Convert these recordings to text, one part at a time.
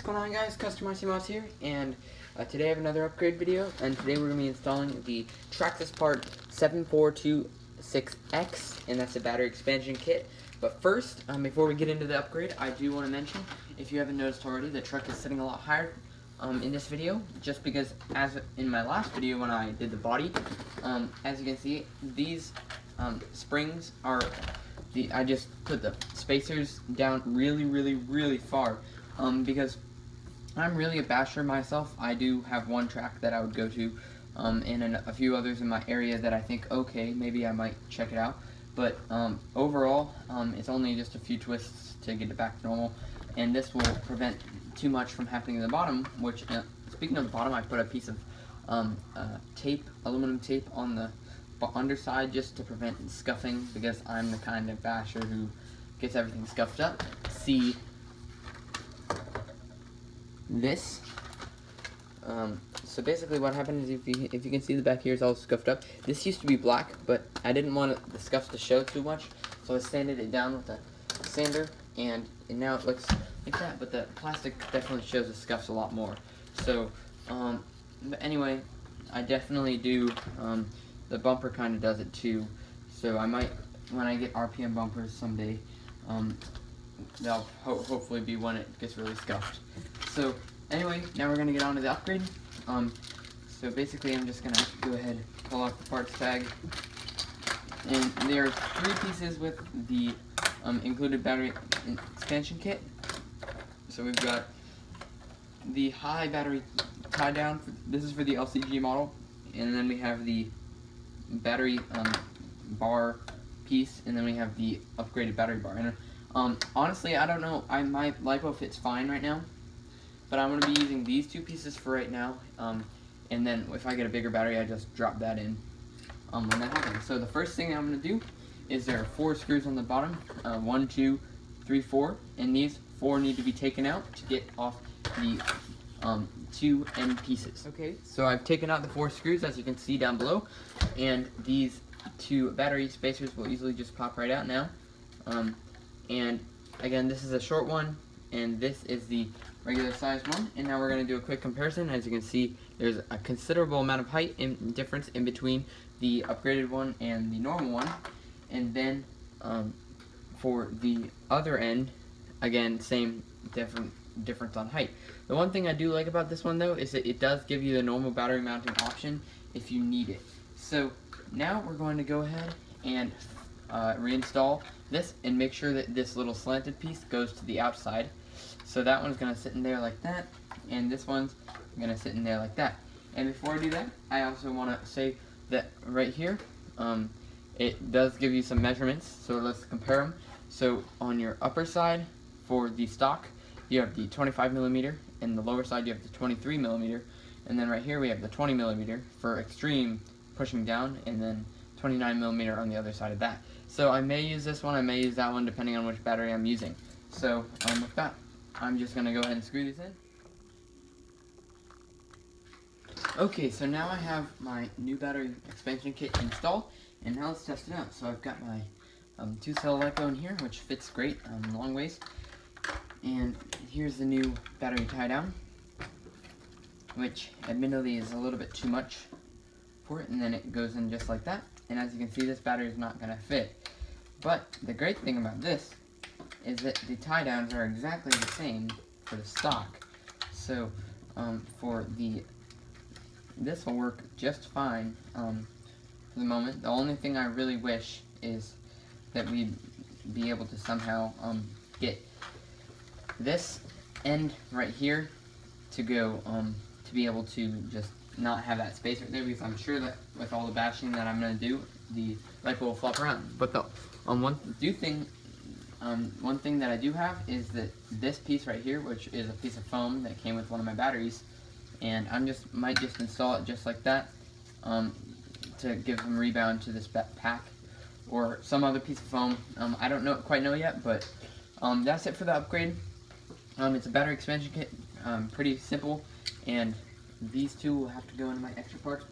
going on, guys? Mods here, and today I have another upgrade video, and today we're going to be installing the Traxxas Part 7426X, and that's a battery expansion kit. But first, before we get into the upgrade, I do want to mention, if you haven't noticed already, the truck is sitting a lot higher in this video, just because as in my last video when I did the body, as you can see, these springs are, I just put the spacers down really far, because I'm really a basher myself. I do have one track that I would go to, and a few others in my area that I think, okay, maybe I might check it out. But overall, it's only just a few twists to get it back to normal, and this will prevent too much from happening in the bottom, which, speaking of the bottom, I put a piece of aluminum tape on the underside just to prevent scuffing, because I'm the kind of basher who gets everything scuffed up. See this? So basically what happened is, if you can see, the back here is all scuffed up. This used to be black, but I didn't want the scuffs to show too much, so I sanded it down with a sander, and now it looks like that, but the plastic definitely shows the scuffs a lot more. So, but anyway, I definitely do, the bumper kind of does it too, so I might, when I get RPM bumpers someday, they'll hopefully be when it gets really scuffed. So anyway, now we're going to get on to the upgrade. So basically I'm just going to go ahead and pull off the parts tag, and there are 3 pieces with the included battery expansion kit. So we've got the high battery tie down, this is for the LCG model, and then we have the battery bar piece, and then we have the upgraded battery bar. And honestly, I don't know, my Lipo fits fine right now, but I'm going to be using these 2 pieces for right now, and then if I get a bigger battery, I just drop that in when that happens. So the first thing I'm going to do is, there are 4 screws on the bottom, 1, 2, 3, 4, and these 4 need to be taken out to get off the 2 end pieces. Okay, so I've taken out the 4 screws, as you can see down below, and these 2 battery spacers will easily just pop right out now. And again, this is a short one, and this is the regular sized one. And now we're going to do a quick comparison. As you can see, there's a considerable amount of height difference in between the upgraded one and the normal one. And then for the other end, again, same difference on height. The one thing I do like about this one, though, is that it does give you the normal battery mounting option if you need it. So now we're going to go ahead and reinstall this, and make sure that this little slanted piece goes to the outside. So that one's going to sit in there like that, and this one's going to sit in there like that. And before I do that, I also want to say that right here, it does give you some measurements, so let's compare them. So on your upper side, for the stock, you have the 25mm, and the lower side you have the 23mm, and then right here we have the 20mm for extreme pushing down, and then 29mm on the other side of that. So I may use this one, I may use that one, depending on which battery I'm using. So with that, I'm just going to go ahead and screw these in. Okay, so now I have my new battery expansion kit installed, and now let's test it out. So I've got my 2-cell Lipo in here, which fits great long ways. And here's the new battery tie down, which admittedly is a little bit too much for it, and then it goes in just like that. And as you can see, this battery is not going to fit. But the great thing about this is that the tie downs are exactly the same for the stock. So this will work just fine for the moment. The only thing I really wish is that we'd be able to somehow get this end right here to go to be able to just not have that space right there, because I'm sure that with all the bashing that I'm going to do, the Lipo will flop around. But the one thing that I do have is that this piece right here, which is a piece of foam that came with one of my batteries, and might just install it just like that to give some rebound to this pack, or some other piece of foam. I don't quite know yet, but that's it for the upgrade. It's a battery expansion kit, pretty simple, and these 2 will have to go into my extra parts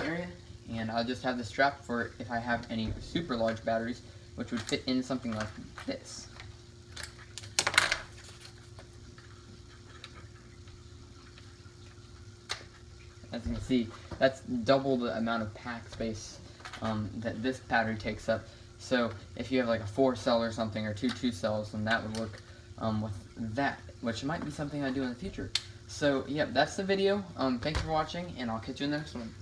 area, and I'll just have the strap for if I have any super large batteries, which would fit in something like this. as you can see, that's double the amount of pack space that this battery takes up. So if you have like a 4-cell or something, or 2 cells, then that would work with that, which might be something I do in the future. So yeah, that's the video. Thanks for watching, and I'll catch you in the next one.